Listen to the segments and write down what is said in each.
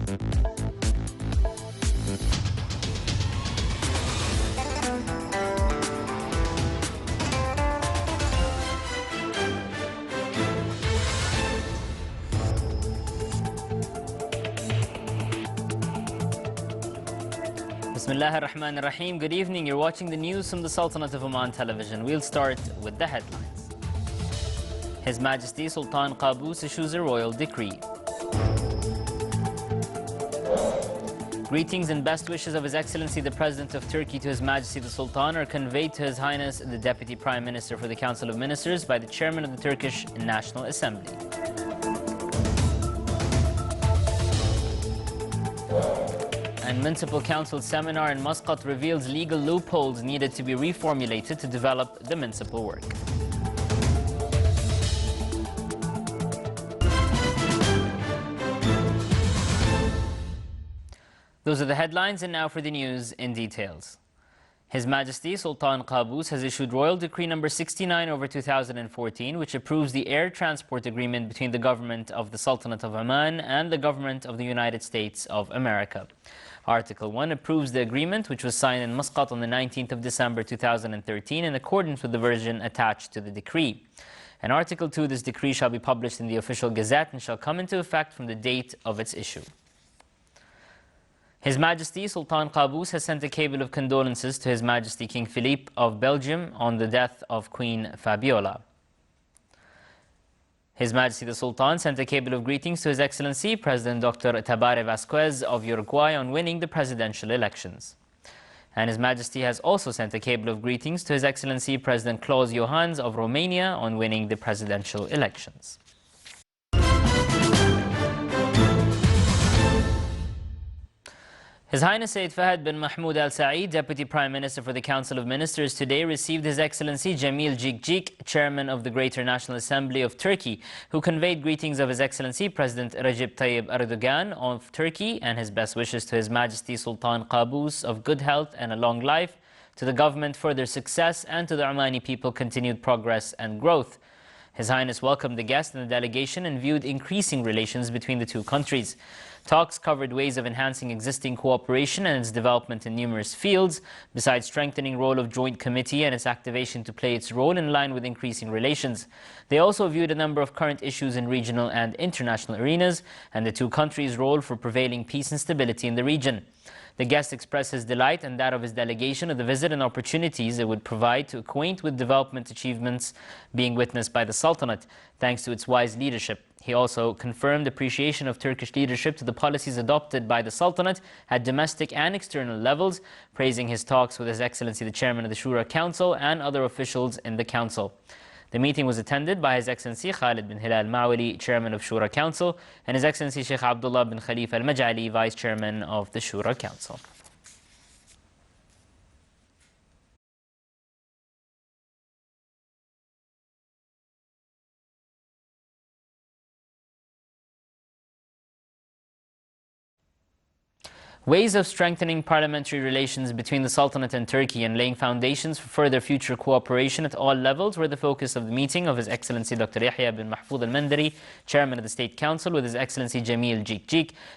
Bismillah ar-Rahman ar-Rahim. Good evening. You're watching the news from the Sultanate of Oman television. We'll start with the headlines. His Majesty Sultan Qaboos issues a royal decree. Greetings and best wishes of His Excellency the President of Turkey to His Majesty the Sultan are conveyed to His Highness the Deputy Prime Minister for the Council of Ministers by the Chairman of the Turkish National Assembly. And Municipal Council seminar in Muscat reveals legal loopholes needed to be reformulated to develop the municipal work. Those are the headlines, and now for the news in details. His Majesty Sultan Qaboos has issued Royal Decree number 69/2014, which approves the air transport agreement between the government of the Sultanate of Oman and the government of the United States of America. Article 1 approves the agreement, which was signed in Muscat on the 19th of December 2013 in accordance with the version attached to the decree. And Article 2, this decree shall be published in the official gazette and shall come into effect from the date of its issue. His Majesty Sultan Qaboos has sent a cable of condolences to His Majesty King Philippe of Belgium on the death of Queen Fabiola. His Majesty the Sultan sent a cable of greetings to His Excellency President Dr. Tabaré Vázquez of Uruguay on winning the presidential elections. And His Majesty has also sent a cable of greetings to His Excellency President Klaus Johannes of Romania on winning the presidential elections. His Highness Sayyid Fahd bin Mahmoud Al Saeed, Deputy Prime Minister for the Council of Ministers, today received His Excellency Jemil, Chairman of the Greater National Assembly of Turkey, who conveyed greetings of His Excellency President Recep Tayyip Erdogan of Turkey and his best wishes to His Majesty Sultan Qaboos of good health and a long life, to the government further success, and to the Omani people continued progress and growth. His Highness welcomed the guest and the delegation and viewed increasing relations between the two countries. Talks covered ways of enhancing existing cooperation and its development in numerous fields, besides strengthening role of joint committee and its activation to play its role in line with increasing relations. They also viewed a number of current issues in regional and international arenas and the two countries' role for prevailing peace and stability in the region. The guest expressed his delight and that of his delegation of the visit and opportunities it would provide to acquaint with development achievements being witnessed by the Sultanate, thanks to its wise leadership. He also confirmed appreciation of Turkish leadership to the policies adopted by the Sultanate at domestic and external levels, praising his talks with His Excellency the Chairman of the Shura Council and other officials in the Council. The meeting was attended by His Excellency Khalid bin Hilal Mawali, Chairman of Shura Council, and His Excellency Sheikh Abdullah bin Khalifa Al-Majali, Vice Chairman of the Shura Council. Ways of strengthening parliamentary relations between the Sultanate and Turkey and laying foundations for further future cooperation at all levels were the focus of the meeting of His Excellency Dr. Yahya bin Mahfoud Al-Mandari, Chairman of the State Council, with His Excellency Jemil,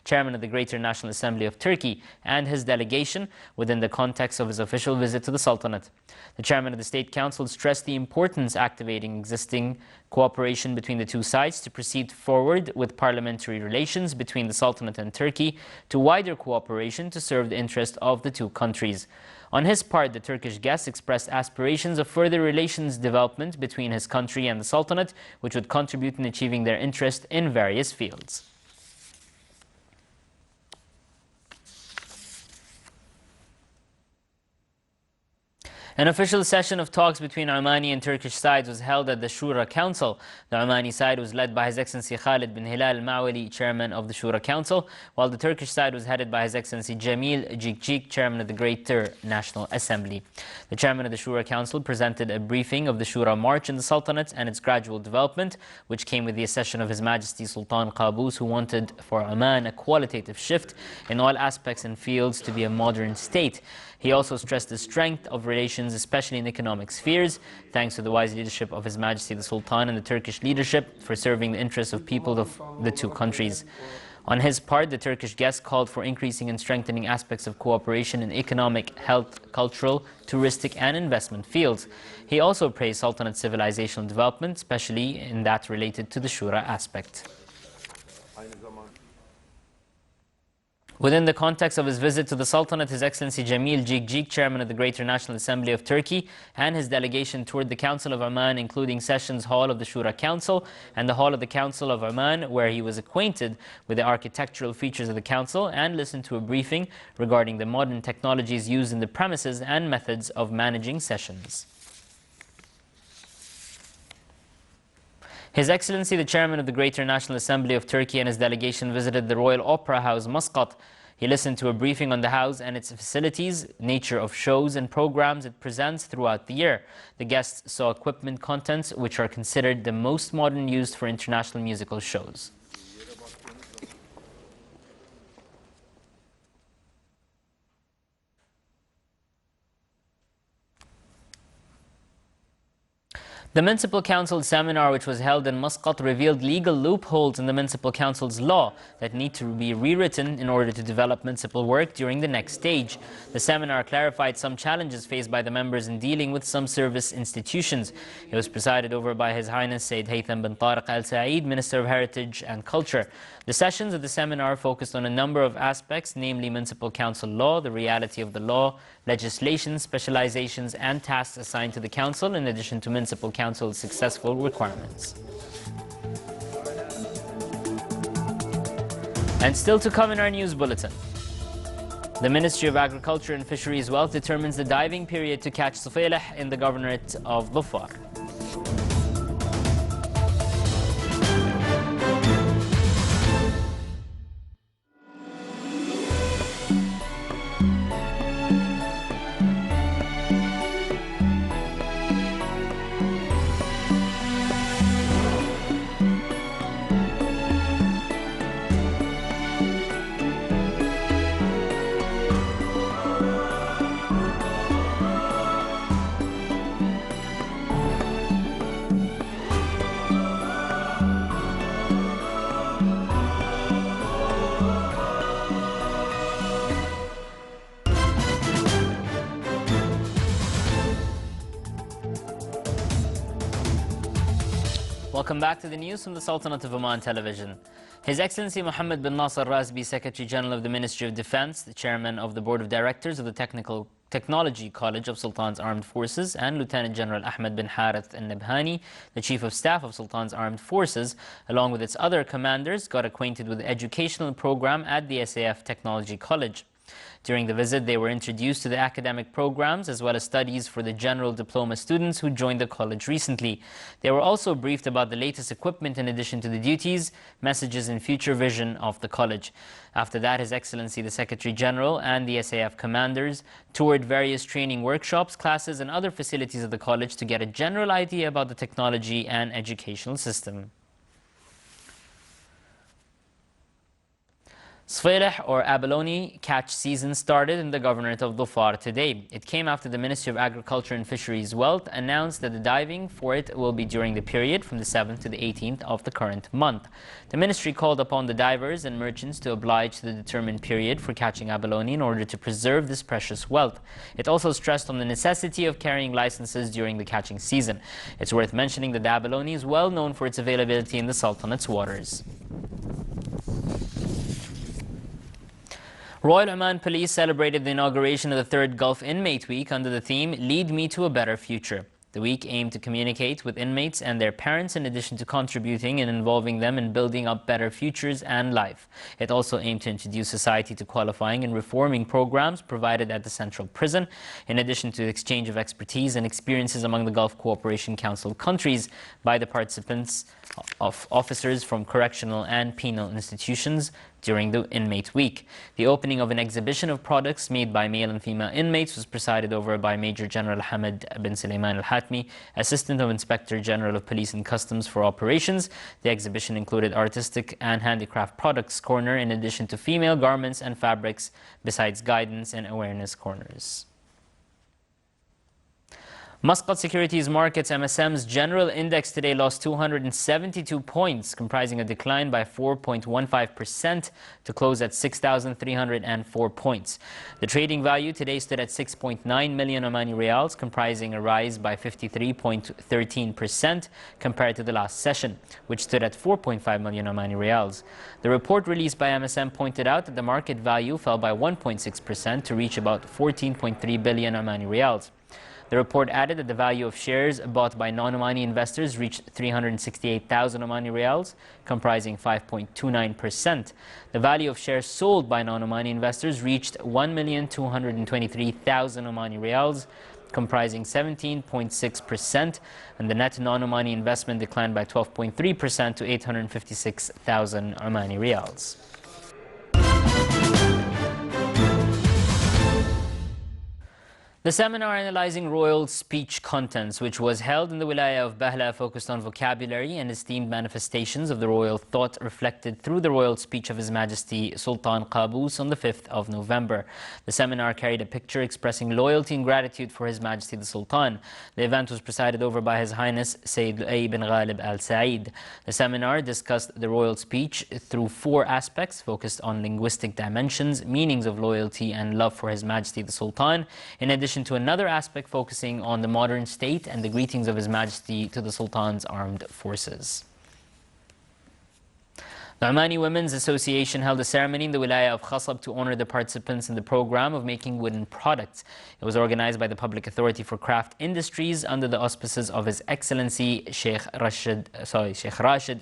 Chairman of the Greater National Assembly of Turkey, and his delegation within the context of his official visit to the Sultanate. The Chairman of the State Council stressed the importance of activating existing cooperation between the two sides to proceed forward with parliamentary relations between the Sultanate and Turkey to wider cooperation to serve the interest of the two countries. On his part, the Turkish guest expressed aspirations of further relations development between his country and the Sultanate, which would contribute in achieving their interest in various fields. An official session of talks between Omani and Turkish sides was held at the Shura Council. The Omani side was led by His Excellency Khalid bin Hilal Al-Mawali, Chairman of the Shura Council, while the Turkish side was headed by His Excellency Jemil, Chairman of the Greater National Assembly. The Chairman of the Shura Council presented a briefing of the Shura March in the Sultanate and its gradual development, which came with the accession of His Majesty Sultan Qaboos, who wanted for Oman a qualitative shift in all aspects and fields to be a modern state. He also stressed the strength of relations, especially in economic spheres, thanks to the wise leadership of His Majesty the Sultan and the Turkish leadership for serving the interests of people of the two countries. On his part, the Turkish guest called for increasing and strengthening aspects of cooperation in economic, health, cultural, touristic and investment fields. He also praised Sultanate's civilizational development, especially in that related to the Shura aspect. Within the context of his visit to the Sultanate, His Excellency Jamil Jik, Chairman of the Greater National Assembly of Turkey, and his delegation toured the Council of Oman, including Sessions Hall of the Shura Council and the Hall of the Council of Oman, where he was acquainted with the architectural features of the Council and listened to a briefing regarding the modern technologies used in the premises and methods of managing sessions. His Excellency, the Chairman of the Greater National Assembly of Turkey, and his delegation visited the Royal Opera House, Muscat. He listened to a briefing on the house and its facilities, nature of shows and programs it presents throughout the year. The guests saw equipment contents which are considered the most modern used for international musical shows. The Municipal Council seminar, which was held in Muscat, revealed legal loopholes in the Municipal Council's law that need to be rewritten in order to develop municipal work during the next stage. The seminar clarified some challenges faced by the members in dealing with some service institutions. It was presided over by His Highness Sayyid Haytham bin Tariq Al Saeed, Minister of Heritage and Culture. The sessions of the seminar focused on a number of aspects, namely Municipal Council law, the reality of the law, legislation, specializations and tasks assigned to the Council, in addition to Municipal Council's successful requirements. And still to come in our news bulletin. The Ministry of Agriculture and Fisheries Wealth determines the diving period to catch Sufaileh in the Governorate of Dhofar. Welcome back to the news from the Sultanate of Oman Television. His Excellency Mohammed bin Nasser Razbi, Secretary General of the Ministry of Defense, the Chairman of the Board of Directors of the Technology College of Sultan's Armed Forces, and Lieutenant General Ahmed bin Harith al-Nabhani, the Chief of Staff of Sultan's Armed Forces, along with its other commanders, got acquainted with the educational program at the SAF Technology College. During the visit, they were introduced to the academic programs as well as studies for the general diploma students who joined the college recently. They were also briefed about the latest equipment in addition to the duties, messages and future vision of the college. After that, His Excellency the Secretary General and the SAF commanders toured various training workshops, classes and other facilities of the college to get a general idea about the technology and educational system. Sufaileh or abalone catch season started in the Governorate of Dhofar today. It came after the Ministry of Agriculture and Fisheries Wealth announced that the diving for it will be during the period from the 7th to the 18th of the current month. The Ministry called upon the divers and merchants to oblige to the determined period for catching abalone in order to preserve this precious wealth. It also stressed on the necessity of carrying licenses during the catching season. It's worth mentioning that the abalone is well known for its availability in the Sultanate's waters. Royal Oman Police celebrated the inauguration of the 3rd Gulf Inmate Week under the theme, Lead Me to a Better Future. The week aimed to communicate with inmates and their parents in addition to contributing and involving them in building up better futures and life. It also aimed to introduce society to qualifying and reforming programs provided at the Central Prison, in addition to the exchange of expertise and experiences among the Gulf Cooperation Council countries by the participants of officers from correctional and penal institutions during the Inmate Week. The opening of an exhibition of products made by male and female inmates was presided over by Major General Hamid bin Sulaiman al-Hatmi, Assistant of Inspector General of Police and Customs for Operations. The exhibition included artistic and handicraft products corner in addition to female garments and fabrics, besides guidance and awareness corners. Muscat Securities Markets MSM's general index today lost 272 points, comprising a decline by 4.15% to close at 6,304 points. The trading value today stood at 6.9 million Omani Riyals, comprising a rise by 53.13% compared to the last session, which stood at 4.5 million Omani Riyals. The report released by MSM pointed out that the market value fell by 1.6% to reach about 14.3 billion Omani Riyals. The report added that the value of shares bought by non-Omani investors reached 368,000 Omani Riyals, comprising 5.29%. The value of shares sold by non-Omani investors reached 1,223,000 Omani Riyals, comprising 17.6%, and the net non-Omani investment declined by 12.3% to 856,000 Omani Riyals. The seminar analyzing royal speech contents, which was held in the Wilaya of Bahla, focused on vocabulary and esteemed manifestations of the royal thought reflected through the royal speech of His Majesty Sultan Qaboos on the 5th of November. The seminar carried a picture expressing loyalty and gratitude for His Majesty the Sultan. The event was presided over by His Highness Sayyid Lu'ay bin Ghalib Al Saeed. The seminar discussed the royal speech through 4 aspects, focused on linguistic dimensions, meanings of loyalty and love for His Majesty the Sultan, in addition to another aspect focusing on the modern state and the greetings of His Majesty to the Sultan's armed forces. The Omani Women's Association held a ceremony in the Wilaya of Khasab to honor the participants in the program of making wooden products. It was organized by the Public Authority for Craft Industries under the auspices of His Excellency Sheikh Rashid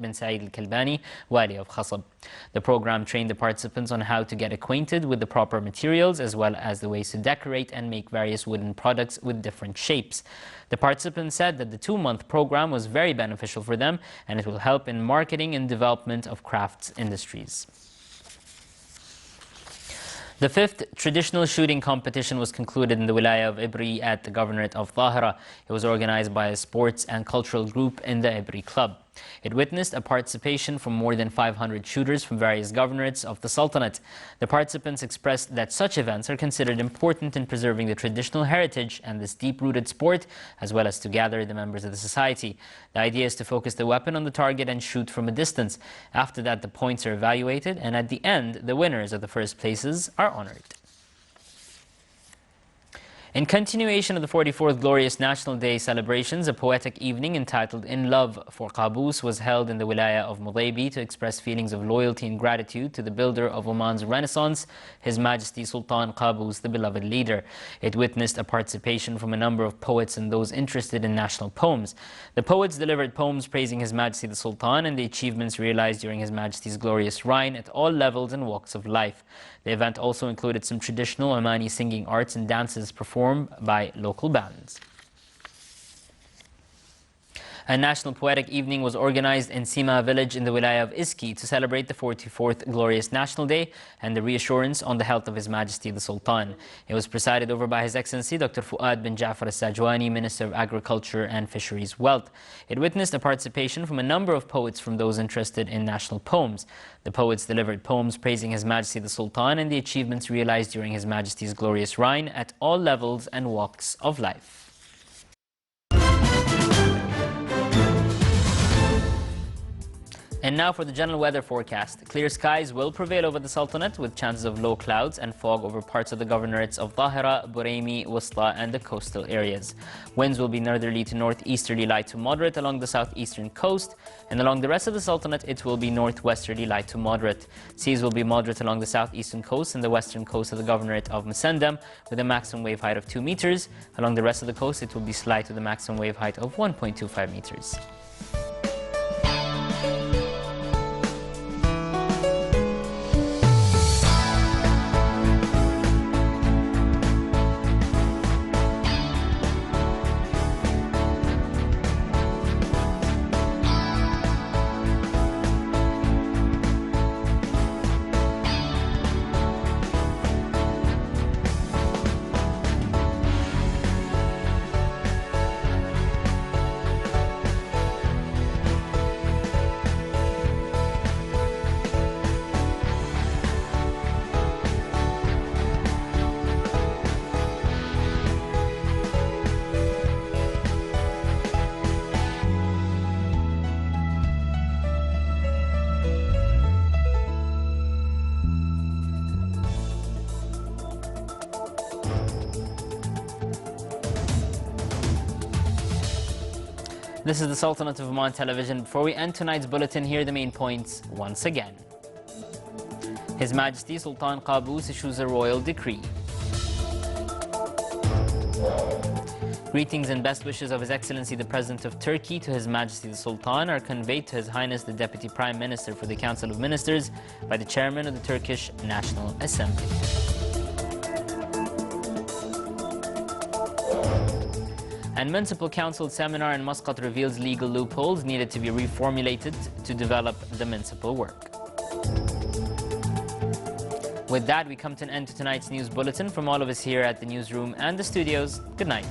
bin Saeed Al-Kalbani, Wali of Khasab. The program trained the participants on how to get acquainted with the proper materials, as well as the ways to decorate and make various wooden products with different shapes. The participants said that the 2-month program was very beneficial for them, and it will help in marketing and development of crafts industries. The 5th traditional shooting competition was concluded in the Wilaya of Ibri at the Governorate of Tahira. It was organized by a sports and cultural group in the Ibri Club. It witnessed a participation from more than 500 shooters from various governorates of the Sultanate. The participants expressed that such events are considered important in preserving the traditional heritage and this deep-rooted sport, as well as to gather the members of the society. The idea is to focus the weapon on the target and shoot from a distance. After that, the points are evaluated, and at the end, the winners of the first places are honored. In continuation of the 44th Glorious National Day celebrations, a poetic evening entitled In Love for Qaboos was held in the Wilaya of Mudaybi to express feelings of loyalty and gratitude to the builder of Oman's Renaissance, His Majesty Sultan Qaboos, the beloved leader. It witnessed a participation from a number of poets and those interested in national poems. The poets delivered poems praising His Majesty the Sultan and the achievements realized during His Majesty's glorious reign at all levels and walks of life. The event also included some traditional Omani singing arts and dances performed by local bands. A national poetic evening was organized in Sima village in the Wilaya of Iski to celebrate the 44th Glorious National Day and the reassurance on the health of His Majesty the Sultan. It was presided over by His Excellency Dr. Fuad bin Ja'far al-Sajwani, Minister of Agriculture and Fisheries Wealth. It witnessed a participation from a number of poets from those interested in national poems. The poets delivered poems praising His Majesty the Sultan and the achievements realized during His Majesty's glorious reign at all levels and walks of life. And now for the general weather forecast. Clear skies will prevail over the Sultanate with chances of low clouds and fog over parts of the governorates of Tahira, Buraimi, Wusta and the coastal areas. Winds will be northerly to northeasterly light to moderate along the southeastern coast, and along the rest of the Sultanate it will be northwesterly light to moderate. Seas will be moderate along the southeastern coast and the western coast of the governorate of Musandam with a maximum wave height of 2 meters. Along the rest of the coast it will be slight with a maximum wave height of 1.25 meters. This is the Sultanate of Oman television. Before we end tonight's bulletin, here are the main points once again. His Majesty Sultan Qaboos issues a royal decree. Greetings and best wishes of His Excellency the President of Turkey to His Majesty the Sultan are conveyed to His Highness the Deputy Prime Minister for the Council of Ministers by the Chairman of the Turkish National Assembly. And Municipal Council seminar in Muscat reveals legal loopholes needed to be reformulated to develop the municipal work. With that, we come to an end to tonight's news bulletin. From all of us here at the newsroom and the studios, good night.